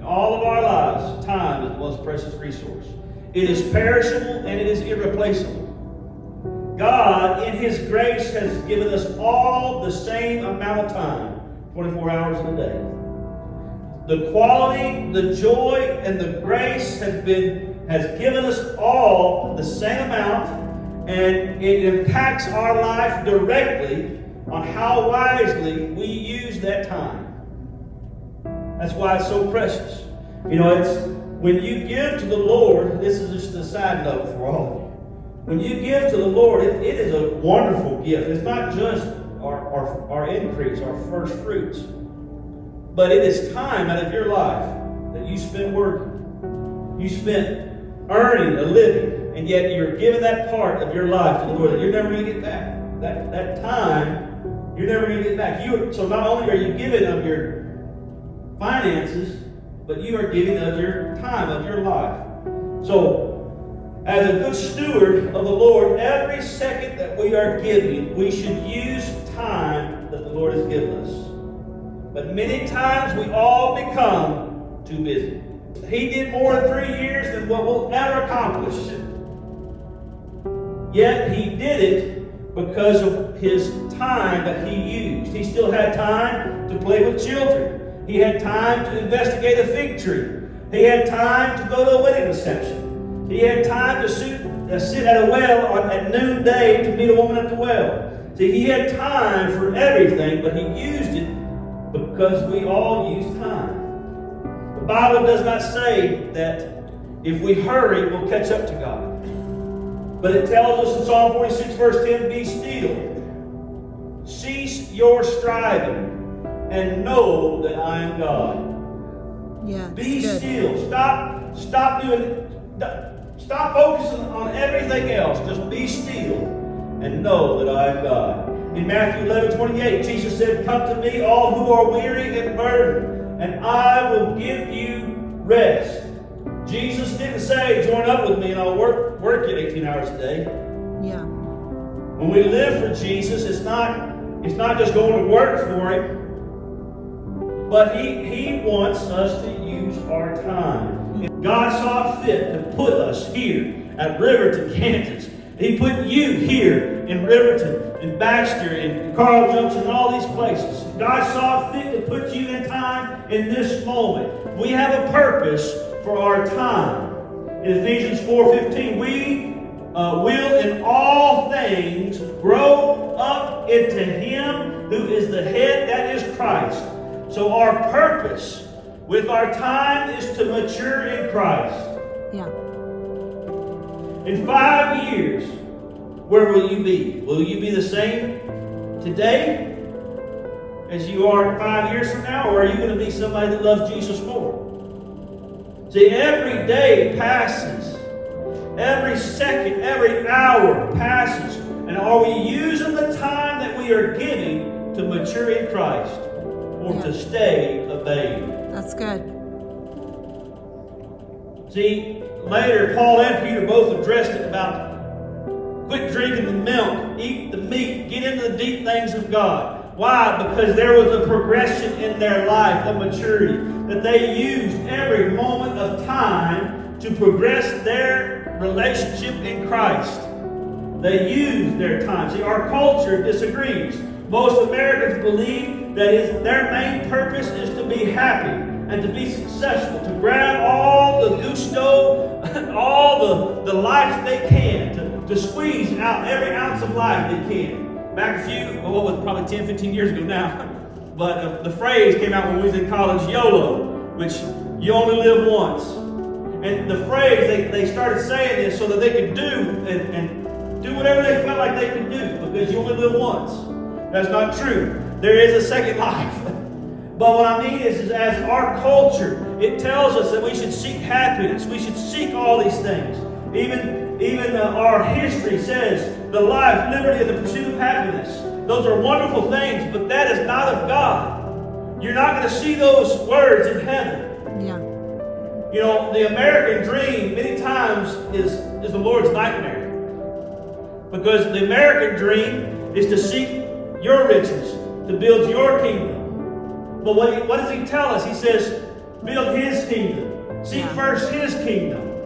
all of our lives, time is the most precious resource. It is perishable and it is irreplaceable. God, in His grace, has given us all the same amount of time, 24 hours in a day. The quality, the joy, and the grace has given us all the same amount, and it impacts our life directly on how wisely we use that time. That's why it's so precious. It's when you give to the Lord, this is just a side note for all of you. When you give to the Lord, it is a wonderful gift. It's not just our increase, our first fruits, but it is time out of your life that you spent working. You spent earning a living, and yet you're giving that part of your life to the Lord that you're never going to get back. That time, you're never going to get back. So not only are you giving of your finances, but you are giving of your time, of your life. So, as a good steward of the Lord, every second that we are giving, we should use time that the Lord has given us. But many times we all become too busy. He did more in 3 years than what we'll ever accomplish. Yet He did it because of His time that He used. He still had time to play with children. He had time to investigate a fig tree. He had time to go to a wedding reception. He had time to sit at a well at noonday to meet a woman at the well. See, He had time for everything, but He used it because we all use time. The Bible does not say that if we hurry, we'll catch up to God. But it tells us in Psalm 46, verse 10, be still. Cease your striving and know that I am God. Yeah. Be still. Stop focusing on everything else. Just be still and know that I am God. In Matthew 11:28, Jesus said, come to me, all who are weary and burdened, and I will give you rest. Jesus didn't say, join up with me and I'll work you 18 hours a day. Yeah. When we live for Jesus, it's not just going to work for Him, but He wants us to use our time. God saw fit to put us here at Riverton, Kansas. He put you here in Riverton, in Baxter, in Carl Junction, and all these places. God saw fit to put you in time in this moment. We have a purpose for our time. In Ephesians 4:15, we will in all things grow up into Him who is the head, that is Christ. So our purpose with our time is to mature in Christ. Yeah. In 5 years, where will you be? Will you be the same today as you are 5 years from now? Or are you going to be somebody that loves Jesus more? See, every day passes. Every second, every hour passes. And are we using the time that we are giving to mature in Christ? Or to stay a babe? That's good. See, later Paul and Peter both addressed it about quit drinking the milk, eat the meat, get into the deep things of God. Why? Because there was a progression in their life of maturity, that they used every moment of time to progress their relationship in Christ. They used their time. See, our culture disagrees. Most Americans believe that their main purpose is to be happy and to be successful, to grab all the gusto, all the life they can, to squeeze out every ounce of life they can. Back probably 10, 15 years ago now, but the phrase came out when we was in college, YOLO, which you only live once. And the phrase, they started saying this so that they could do whatever they felt like they could do, because you only live once. That's not true. There is a second life. But what I mean is as our culture, it tells us that we should seek happiness. We should seek all these things. Even our history says the life, liberty, and the pursuit of happiness. Those are wonderful things, but that is not of God. You're not going to see those words in heaven. Yeah. The American dream many times is the Lord's nightmare. Because the American dream is to seek your riches, to build your kingdom. But what does He tell us? He says, Build His kingdom. Seek Yeah. first His kingdom.